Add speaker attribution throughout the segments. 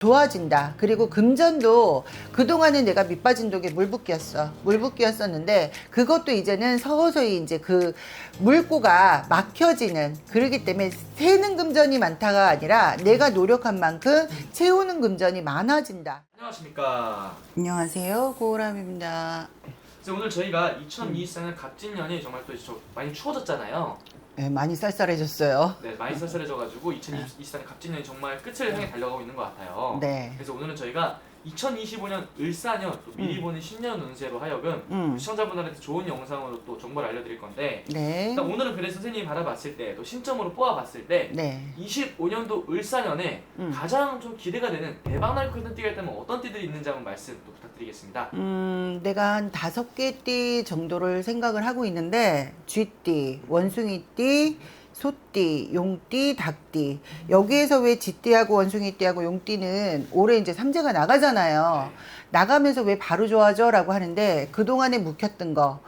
Speaker 1: 좋아진다. 그리고 금전도 그동안은 내가 밑빠진 독에 물붓기였어. 물붓기였었는데 그것도 이제는 서서히 이제 그 물꼬가 막혀지는, 그러기 때문에 새는 금전이 많다가 아니라 내가 노력한 만큼 채우는 금전이 많아진다.
Speaker 2: 안녕하십니까.
Speaker 1: 안녕하세요, 고우람입니다.
Speaker 2: 그래서 오늘 저희가 2024년 갑진년이 정말 또 많이 추워졌잖아요.
Speaker 1: 네, 많이 쌀쌀해졌어요.
Speaker 2: 네, 많이 쌀쌀해져가지고 2024년 갑진년이 정말 끝을 향해 달려가고 있는 것 같아요.
Speaker 1: 네.
Speaker 2: 그래서 오늘은 저희가 2025년 을사년 또 미리 보는 신년 운세로 하여금 시청자분들한테 좋은 영상으로 또 정보를 알려드릴 건데,
Speaker 1: 네.
Speaker 2: 일단 오늘은 그래서 선생님이 바라봤을 때 또 신점으로 뽑아봤을 때
Speaker 1: 네.
Speaker 2: 25년도 을사년에 가장 좀 기대가 되는 대박날 것 같은 띠가 있다면 어떤 띠들이 있는지 한번 말씀 또 부탁드리겠습니다.
Speaker 1: 내가 한 5개 띠 정도를 생각을 하고 있는데, 쥐띠, 원숭이띠, 소띠, 용띠, 닭띠. 여기에서 왜 쥐띠하고 원숭이띠하고 용띠는 올해 이제 삼재가 나가잖아요. 나가면서 왜 바로 좋아져? 라고 하는데, 그동안에 묵혔던 거,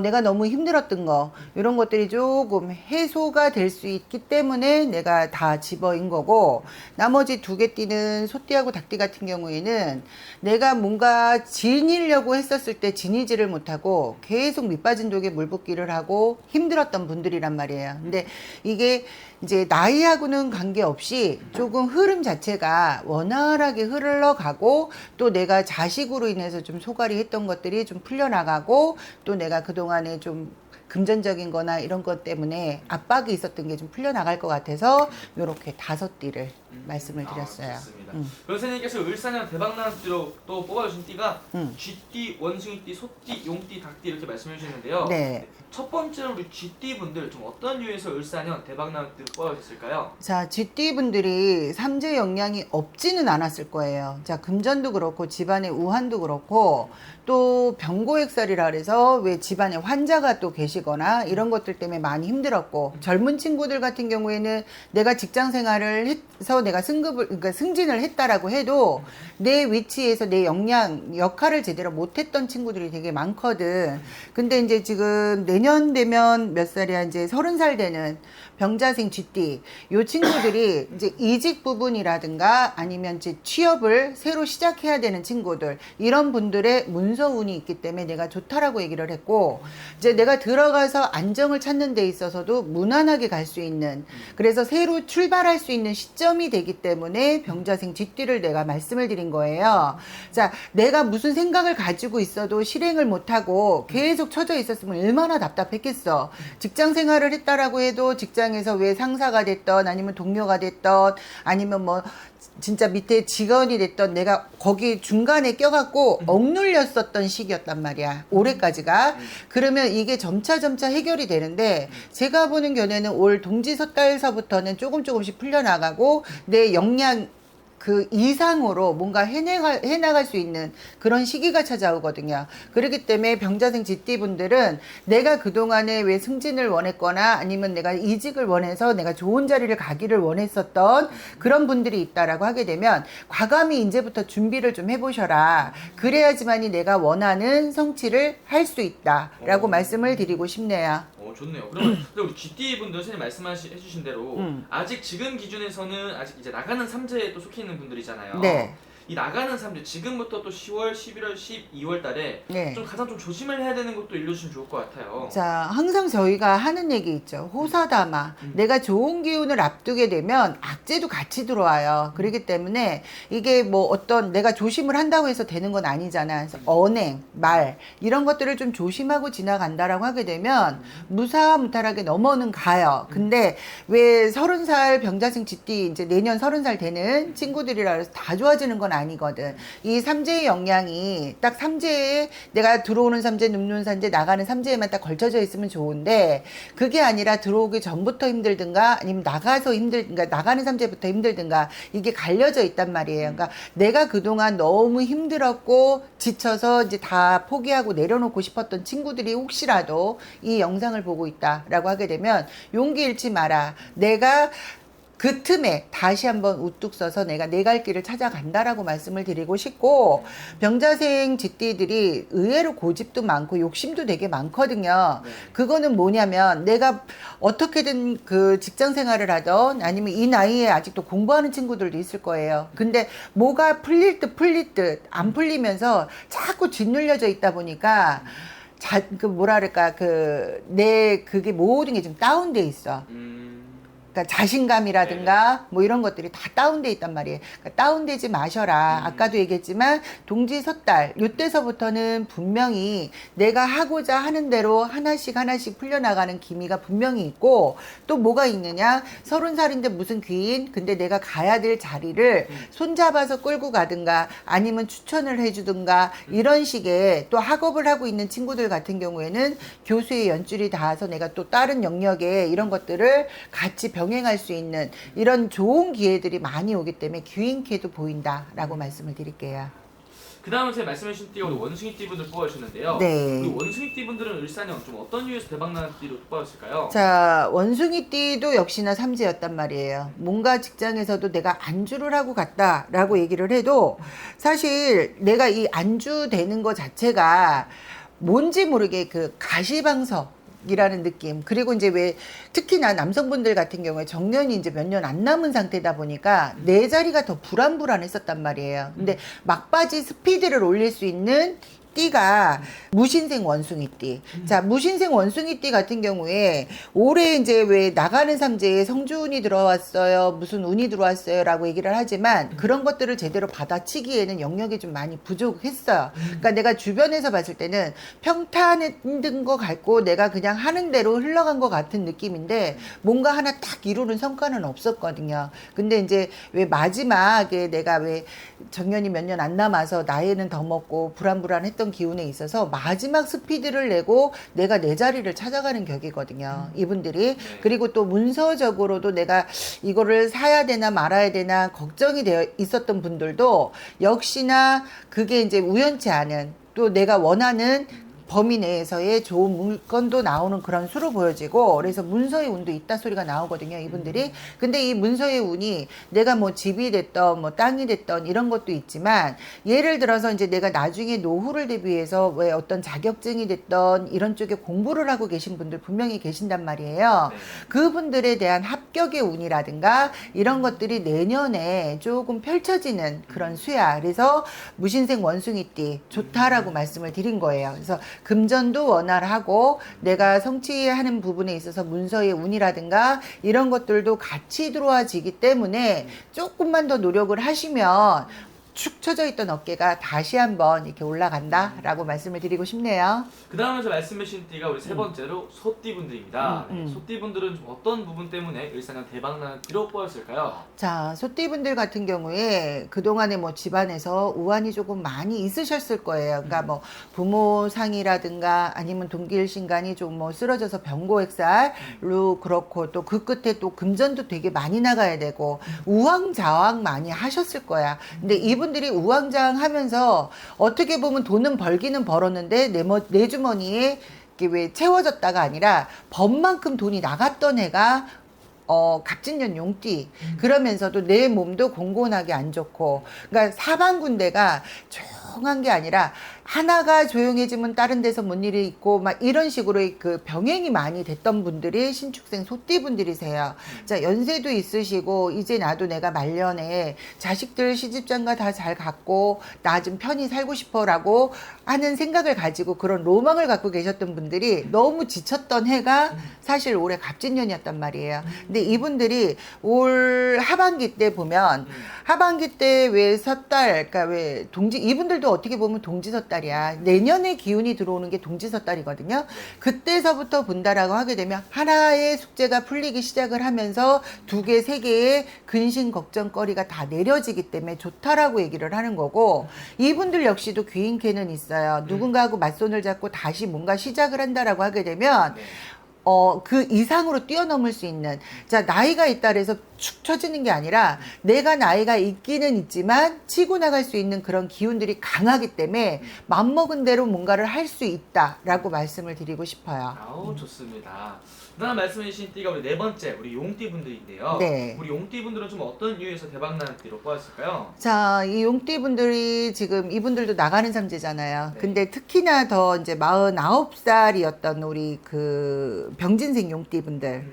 Speaker 1: 내가 너무 힘들었던 거, 이런 것들이 조금 해소가 될 수 있기 때문에 내가 다 집어인 거고, 나머지 2개 띠는 소띠하고 닭띠 같은 경우에는 내가 뭔가 지니려고 했었을 때 지니지를 못하고 계속 밑빠진 독에 물붓기를 하고 힘들었던 분들이란 말이에요. 근데 이게 이제 나이하고는 관계없이 조금 흐름 자체가 원활하게 흘러가고, 또 내가 자식으로 인해서 좀 소갈이 했던 것들이 좀 풀려나가고, 또 내가 그동안에 좀 금전적인 거나 이런 것 때문에 압박이 있었던 게 좀 풀려나갈 것 같아서 이렇게 5띠를 말씀을 드렸어요.
Speaker 2: 좋습니다. 그럼 선생님께서 을사년 대박나는 띠로 또 뽑아주신 띠가 쥐띠, 원숭이띠, 소띠, 용띠, 닭띠 이렇게 말씀해 주셨는데요.
Speaker 1: 네.
Speaker 2: 첫 번째로 우리 쥐띠 분들 좀 어떤 이유에서 을사년 대박나는 띠로 뽑아주셨을까요?
Speaker 1: 자, 쥐띠 분들이 삼재 영향이 없지는 않았을 거예요. 자, 금전도 그렇고 집안의 우환도 그렇고, 또 병고액살이라 그래서 왜 집안에 환자가 또 계시거나 이런 것들 때문에 많이 힘들었고, 젊은 친구들 같은 경우에는 내가 직장 생활을 해서 내가 그러니까 승진을 했다라고 해도 내 위치에서 내 역할을 제대로 못했던 친구들이 되게 많거든. 근데 이제 지금 내년 되면 몇 살이야? 이제 30살 되는 병자생 쥐띠, 요 친구들이 이제 이직 부분이라든가 아니면 이제 취업을 새로 시작해야 되는 친구들, 이런 분들의 문서운이 있기 때문에 내가 좋다라고 얘기를 했고, 이제 내가 들어가서 안정을 찾는 데 있어서도 무난하게 갈 수 있는, 그래서 새로 출발할 수 있는 시점이 되기 때문에 병자생 쥐띠를 내가 말씀을 드린 거예요. 자, 내가 무슨 생각을 가지고 있어도 실행을 못하고 계속 처져 있었으면 얼마나 답답했겠어. 직장 생활을 했다라고 해도 직장에서 왜 상사가 됐던, 아니면 동료가 됐던, 아니면 뭐 진짜 밑에 직원이 됐던, 내가 거기 중간에 껴갖고 억눌렸었던 시기였단 말이야, 올해까지가. 그러면 이게 점차 해결이 되는데, 제가 보는 견해는 올 동지섣달서부터는 조금씩 풀려나가고 내 역량 그 이상으로 뭔가 해나갈 수 있는 그런 시기가 찾아오거든요. 그렇기 때문에 병자생 쥐띠 분들은 내가 그동안에 왜 승진을 원했거나 아니면 내가 이직을 원해서 내가 좋은 자리를 가기를 원했었던 그런 분들이 있다라고 하게 되면, 과감히 이제부터 준비를 좀 해보셔라. 그래야지만이 내가 원하는 성취를 할 수 있다라고 말씀을 드리고 싶네요.
Speaker 2: 좋네요. 그러면 우리 쥐띠 분들 선생님 말씀해주신 대로 아직 지금 기준에서는 아직 이제 나가는 삼재에 또 속해 있는 분들이잖아요.
Speaker 1: 네.
Speaker 2: 이 나가는 삼재 지금부터 또 10월, 11월, 12월 달에
Speaker 1: 네.
Speaker 2: 좀 가장 좀 조심을 해야 되는 것도 일러주시면 좋을 것 같아요.
Speaker 1: 자, 항상 저희가 하는 얘기 있죠. 호사다마. 내가 좋은 기운을 앞두게 되면 악재도 같이 들어와요. 그렇기 때문에 이게 뭐 어떤 내가 조심을 한다고 해서 되는 건 아니잖아. 그래서 언행, 말, 이런 것들을 좀 조심하고 지나간다라고 하게 되면 무사무탈하게 넘어는 가요. 근데 왜 30살 병자생 쥐띠, 이제 내년 30살 되는 친구들이라 해서 다 좋아지는 건 아니거든. 이 삼재의 영향이 딱 삼재에, 내가 들어오는 삼재, 눕는 삼재, 나가는 삼재에만 딱 걸쳐져 있으면 좋은데, 그게 아니라 들어오기 전부터 힘들든가 아니면 나가서 힘들든가, 나가는 삼재부터 힘들든가, 이게 갈려져 있단 말이에요. 그러니까 내가 그동안 너무 힘들었고 지쳐서 이제 다 포기하고 내려놓고 싶었던 친구들이 혹시라도 이 영상을 보고 있다라고 하게 되면 용기 잃지 마라. 내가 그 틈에 다시 한번 우뚝 서서 내가 내 갈 길을 찾아간다라고 말씀을 드리고 싶고, 병자생 쥐띠들이 의외로 고집도 많고 욕심도 되게 많거든요.
Speaker 2: 네.
Speaker 1: 그거는 뭐냐면 내가 어떻게든 그 직장 생활을 하던 아니면 이 나이에 아직도 공부하는 친구들도 있을 거예요. 근데 뭐가 풀릴 듯 안 풀리면서 자꾸 짓눌려져 있다 보니까 뭐랄까 그게 모든 게 좀 다운돼 있어. 그러니까 자신감이라든가 뭐 이런 것들이 다 다운돼 있단 말이에요. 그러니까 다운되지 마셔라. 아까도 얘기했지만 동지섣달 요때서부터는 분명히 내가 하고자 하는 대로 하나씩 풀려나가는 기미가 분명히 있고, 또 뭐가 있느냐, 30살인데 무슨 귀인, 근데 내가 가야 될 자리를 손잡아서 끌고 가든가 아니면 추천을 해주든가 이런 식의, 또 학업을 하고 있는 친구들 같은 경우에는 교수의 연줄이 닿아서 내가 또 다른 영역에 이런 것들을 같이 병행할 수 있는 이런 좋은 기회들이 많이 오기 때문에 귀인캐도 보인다라고 말씀을 드릴게요.
Speaker 2: 그 다음은 제가 말씀해주신 띠가 우리 원숭이띠 분들 뽑아주셨는데요.
Speaker 1: 네.
Speaker 2: 우리 원숭이띠 분들은 을사년 좀 어떤 이유에서 대박나는 띠로 뽑아줬을까요?
Speaker 1: 자, 원숭이띠도 역시나 삼재였단 말이에요. 뭔가 직장에서도 내가 안주를 하고 갔다라고 얘기를 해도 사실 내가 이 안주되는 것 자체가 뭔지 모르게 그 가시방석 이라는 느낌. 그리고 이제 왜 특히나 남성분들 같은 경우에 정년이 이제 몇 년 안 남은 상태다 보니까 내 자리가 더 불안했었단 말이에요. 근데 막바지 스피드를 올릴 수 있는 띠가 무신생 원숭이띠. 자, 무신생 원숭이띠 같은 경우에 올해 이제 왜 나가는 삼재에 성주운이 들어왔어요, 무슨 운이 들어왔어요 라고 얘기를 하지만 그런 것들을 제대로 받아치기에는 영역이 좀 많이 부족했어요. 그러니까 내가 주변에서 봤을 때는 평탄했던 것 같고 내가 그냥 하는 대로 흘러간 것 같은 느낌인데 뭔가 하나 딱 이루는 성과는 없었거든요. 근데 이제 왜 마지막에 내가 왜 정년이 몇 년 안 남아서 나이는 더 먹고 불안했던 기운에 있어서 마지막 스피드를 내고 내가 내 자리를 찾아가는 격이거든요. 이분들이. 그리고 또 문서적으로도 내가 이거를 사야 되나 말아야 되나 걱정이 되어 있었던 분들도 역시나 그게 이제 우연치 않은, 또 내가 원하는 범위 내에서의 좋은 물건도 나오는 그런 수로 보여지고, 그래서 문서의 운도 있다 소리가 나오거든요, 이분들이. 근데 이 문서의 운이 내가 뭐 집이 됐던 뭐 땅이 됐던 이런 것도 있지만, 예를 들어서 이제 내가 나중에 노후를 대비해서 왜 어떤 자격증이 됐던 이런 쪽에 공부를 하고 계신 분들 분명히 계신단 말이에요. 그분들에 대한 합격의 운이라든가 이런 것들이 내년에 조금 펼쳐지는 그런 수야. 그래서 무신생 원숭이띠 좋다라고 말씀을 드린 거예요. 그래서 금전도 원활하고 내가 성취하는 부분에 있어서 문서의 운이라든가 이런 것들도 같이 들어와지기 때문에 조금만 더 노력을 하시면 축 처져 있던 어깨가 다시 한번 이렇게 올라간다라고 말씀을 드리고 싶네요.
Speaker 2: 그 다음에 저 말씀해주신 띠가 우리 세 번째로 소띠 분들입니다. 소띠 분들은 좀 어떤 부분 때문에 을사년 대박나는 띠로 뽑았을까요?
Speaker 1: 자, 소띠분들 같은 경우에 그동안에 뭐 집안에서 우환이 조금 많이 있으셨을 거예요. 그러니까 뭐 부모 상이라든가 아니면 동기일신간이 좀 뭐 쓰러져서 병고액살로 그렇고, 또 그 끝에 또 금전도 되게 많이 나가야 되고 우왕좌왕 많이 하셨을 거야. 근데 이분들이 우왕좌왕 하면서 어떻게 보면 돈은 벌기는 벌었는데 내 주머니에 이게 왜 채워졌다가 아니라 번만큼 돈이 나갔던 해가 갑진년 용띠. 그러면서도 내 몸도 공곤하게 안 좋고, 그러니까 사방군데가 조용한 게 아니라 하나가 조용해지면 다른 데서 뭔 일이 있고 막 이런 식으로 그 병행이 많이 됐던 분들이 신축생 소띠 분들이세요. 자, 연세도 있으시고 이제 나도 내가 말년에 자식들 시집장가 다 잘 갖고 나 좀 편히 살고 싶어라고 하는 생각을 가지고 그런 로망을 갖고 계셨던 분들이 너무 지쳤던 해가 사실 올해 갑진년이었단 말이에요. 근데 이분들이 올 하반기 때 보면 하반기 때 왜 섣달, 그러니까 왜 이분들도 어떻게 보면 동지섣달이야. 내년에 기운이 들어오는 게 동지섣달이거든요. 그때서부터 본다라고 하게 되면 하나의 숙제가 풀리기 시작을 하면서 두 개, 세 개의 근심 걱정거리가 다 내려지기 때문에 좋다라고 얘기를 하는 거고, 이분들 역시도 귀인캐는 있어요. 누군가하고 맞손을 잡고 다시 뭔가 시작을 한다라고 하게 되면 그 이상으로 뛰어넘을 수 있는, 자, 나이가 있다 그래서 축 처지는 게 아니라 내가 나이가 있기는 있지만 치고 나갈 수 있는 그런 기운들이 강하기 때문에 맘먹은 대로 뭔가를 할 수 있다라고 말씀을 드리고 싶어요.
Speaker 2: 아우 좋습니다. 그다음 말씀해 주신 띠가 우리 네 번째 우리 용띠 분들인데요.
Speaker 1: 네.
Speaker 2: 우리 용띠 분들은 좀 어떤 이유에서 대박나는 띠로 뽑았을까요?
Speaker 1: 자, 이 용띠 분들이 지금 이분들도 나가는 삼재잖아요.
Speaker 2: 네.
Speaker 1: 근데 특히나 더 이제 49살이었던 우리 그 병진생 용띠 분들.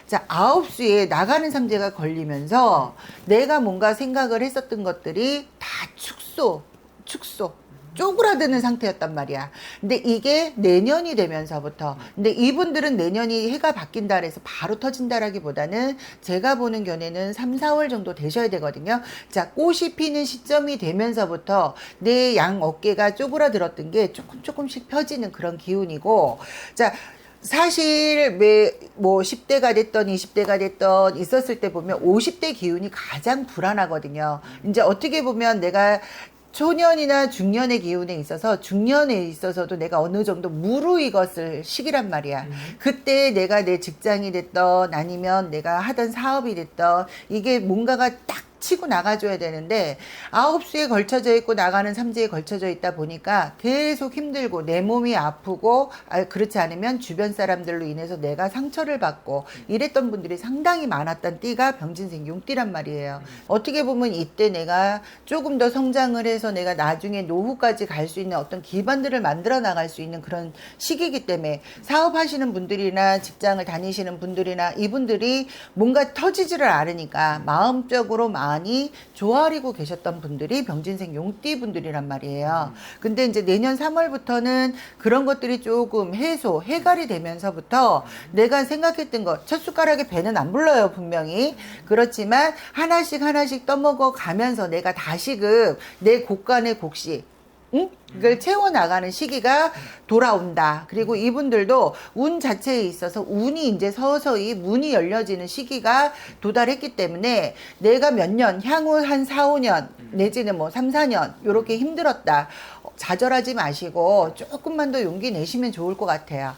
Speaker 1: 자, 9수에 나가는 삼재가 걸리면서 내가 뭔가 생각을 했었던 것들이 다 축소, 쪼그라드는 상태였단 말이야. 근데 이게 내년이 되면서부터, 근데 이분들은 내년이 해가 바뀐다 그래서 바로 터진다라기보다는 제가 보는 견해는 3, 4월 정도 되셔야 되거든요. 자, 꽃이 피는 시점이 되면서부터 내 양 어깨가 쪼그라들었던 게 조금씩 펴지는 그런 기운이고, 자, 사실 왜 뭐 10대가 됐던 20대가 됐던 있었을 때 보면 50대 기운이 가장 불안하거든요. 이제 어떻게 보면 내가 초년이나 중년의 기운에 있어서 중년에 있어서도 내가 어느 정도 무르익었을 시기란 말이야. 그때 내가 내 직장이 됐던 아니면 내가 하던 사업이 됐던 이게 뭔가가 딱 치고 나가줘야 되는데 9수에 걸쳐져 있고 나가는 3재에 걸쳐져 있다 보니까 계속 힘들고 내 몸이 아프고 그렇지 않으면 주변 사람들로 인해서 내가 상처를 받고 이랬던 분들이 상당히 많았던 띠가 병진생 용띠란 말이에요. 어떻게 보면 이때 내가 조금 더 성장을 해서 내가 나중에 노후까지 갈 수 있는 어떤 기반들을 만들어 나갈 수 있는 그런 시기이기 때문에 사업하시는 분들이나 직장을 다니시는 분들이나 이분들이 뭔가 터지지를 않으니까 마음적으로 많이 조아리고 계셨던 분들이 병진생 용띠 분들이란 말이에요. 근데 이제 내년 3월부터는 그런 것들이 조금 해갈이 되면서부터 내가 생각했던 것, 첫 숟가락에 배는 안 불러요, 분명히. 그렇지만 하나씩 떠먹어 가면서 내가 다시금 내 곡간의 곡식, 응? 이걸 채워나가는 시기가 돌아온다. 그리고 이분들도 운 자체에 있어서 운이 이제 서서히 문이 열려지는 시기가 도달했기 때문에 내가 몇 년, 향후 한 4, 5년, 내지는 뭐 3, 4년, 요렇게 힘들었다. 좌절하지 마시고 조금만 더 용기 내시면 좋을 것 같아요.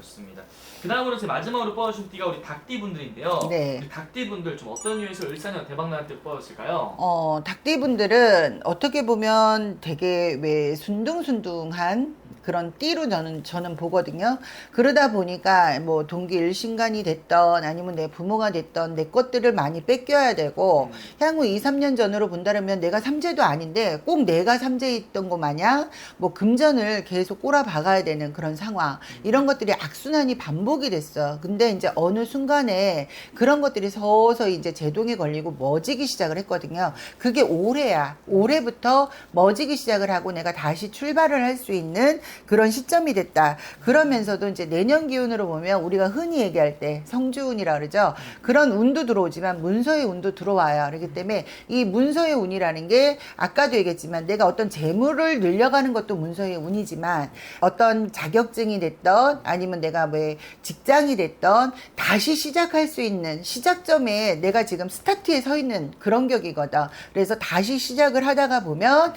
Speaker 2: 좋습니다. 그 다음으로 제 마지막으로 뽑아주신 띠가 우리 닭띠 분들인데요.
Speaker 1: 네.
Speaker 2: 우리 닭띠 분들 좀 어떤 이유에서 을사년 대박나는 띠로 뽑았을까요?
Speaker 1: 닭띠 분들은 어떻게 보면 되게 왜 순둥순둥한 그런 띠로 저는 보거든요. 그러다 보니까 뭐 동기 일신간이 됐던 아니면 내 부모가 됐던 내 것들을 많이 뺏겨야 되고 향후 2, 3년 전으로 본다면 내가 삼재도 아닌데 꼭 내가 삼재에 있던 거 마냥 뭐 금전을 계속 꼬라박아야 되는 그런 상황. 이런 것들이 악순환이 반복이 됐어. 근데 이제 어느 순간에 그런 것들이 서서히 이제 제동에 걸리고 멎기 시작을 했거든요. 그게 올해야. 올해부터 멎기 시작을 하고 내가 다시 출발을 할 수 있는 그런 시점이 됐다. 그러면서도 이제 내년 기운으로 보면 우리가 흔히 얘기할 때 성주운이라 그러죠. 그런 운도 들어오지만 문서의 운도 들어와요. 그렇기 때문에 이 문서의 운이라는 게 아까도 얘기했지만 내가 어떤 재물을 늘려가는 것도 문서의 운이지만 어떤 자격증이 됐던 아니면 내가 왜 직장이 됐던 다시 시작할 수 있는 시작점에 내가 지금 스타트에 서 있는 그런 격이거든. 그래서 다시 시작을 하다가 보면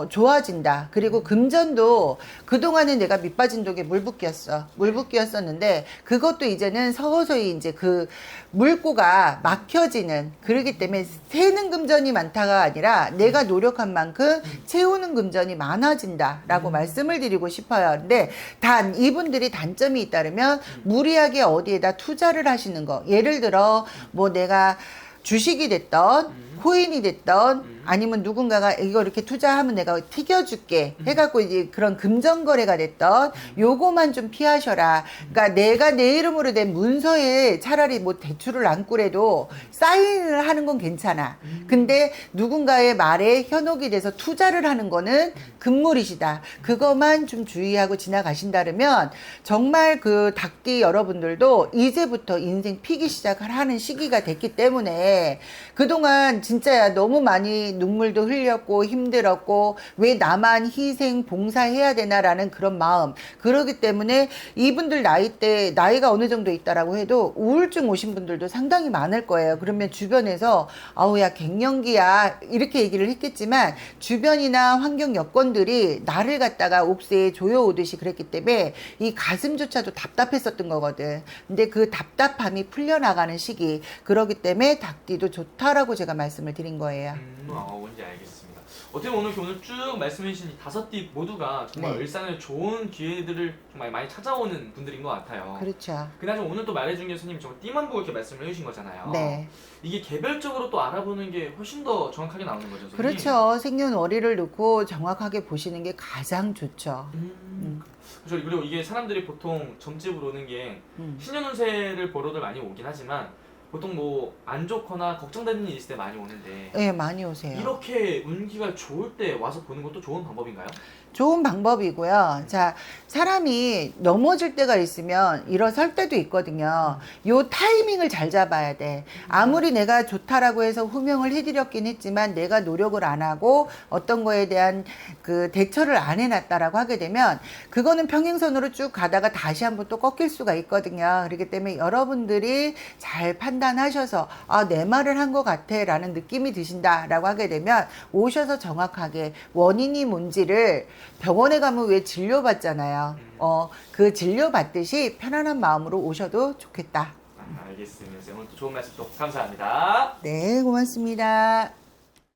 Speaker 1: 좋아진다. 그리고 금전도 그동안은 내가 밑빠진 독에 물붓기였었는데 그것도 이제는 서서히 이제 그 물꼬가 막혀지는 그러기 때문에 새는 금전이 많다가 아니라 내가 노력한 만큼 채우는 금전이 많아진다라고 말씀을 드리고 싶어요. 근데 단 이분들이 단점이 있다면 무리하게 어디에다 투자를 하시는 거. 예를 들어 뭐 내가 주식이 됐던 코인이 됐던 아니면 누군가가 이거 이렇게 투자하면 내가 튀겨줄게 해갖고 이제 그런 금전 거래가 됐던 요거만 좀 피하셔라. 그러니까 내가 내 이름으로 된 문서에 차라리 뭐 대출을 안 꾸래도 사인을 하는 건 괜찮아. 근데 누군가의 말에 현혹이 돼서 투자를 하는 거는 금물이시다. 그거만 좀 주의하고 지나가신다면 정말 그 닭띠 여러분들도 이제부터 인생 피기 시작을 하는 시기가 됐기 때문에 그동안 진짜야 너무 많이 눈물도 흘렸고 힘들었고 왜 나만 희생 봉사해야 되나라는 그런 마음. 그러기 때문에 이분들 나이가 어느 정도 있다라고 해도 우울증 오신 분들도 상당히 많을 거예요. 그러면 주변에서 아우 야 갱년기야 이렇게 얘기를 했겠지만 주변이나 환경 여건들이 나를 갖다가 옥새에 조여오듯이 그랬기 때문에 이 가슴조차도 답답했었던 거거든. 근데 그 답답함이 풀려나가는 시기. 그러기 때문에 닭띠도 좋다라고 제가 말씀을 드린 거예요.
Speaker 2: 뭔지 알겠습니다. 어떻게 보면 오늘 쭉 말씀해주신 이 5띠 모두가 정말
Speaker 1: 네.
Speaker 2: 일상에 좋은 기회들을 정말 많이 찾아오는 분들인 것 같아요.
Speaker 1: 그렇죠.
Speaker 2: 그나저나 오늘 또 말해준 게 선생님이 정말 띠만 보고 이렇게 말씀을 해주신 거잖아요.
Speaker 1: 네.
Speaker 2: 이게 개별적으로 또 알아보는 게 훨씬 더 정확하게 나오는 거죠, 선생님?
Speaker 1: 그렇죠. 생년월일을 놓고 정확하게 보시는 게 가장 좋죠.
Speaker 2: 그렇죠. 그리고 이게 사람들이 보통 점집으로 오는 게 신년운세를 보러들 많이 오긴 하지만 보통 뭐 안 좋거나 걱정되는 일 있을 때 많이 오는데
Speaker 1: 네, 많이 오세요.
Speaker 2: 이렇게 운기가 좋을 때 와서 보는 것도 좋은 방법인가요?
Speaker 1: 좋은 방법이고요. 자, 사람이 넘어질 때가 있으면 일어설 때도 있거든요. 요 타이밍을 잘 잡아야 돼. 아무리 내가 좋다라고 해서 호명을 해드렸긴 했지만 내가 노력을 안 하고 어떤 거에 대한 그 대처를 안 해놨다라고 하게 되면 그거는 평행선으로 쭉 가다가 다시 한번 또 꺾일 수가 있거든요. 그렇기 때문에 여러분들이 잘 판단하셔서 아, 내 말을 한 것 같아 라는 느낌이 드신다라고 하게 되면 오셔서 정확하게 원인이 뭔지를 병원에 가면 왜 진료받잖아요. 그 진료받듯이 편안한 마음으로 오셔도 좋겠다.
Speaker 2: 알겠습니다. 오늘 또 좋은 말씀 또 감사합니다.
Speaker 1: 네, 고맙습니다.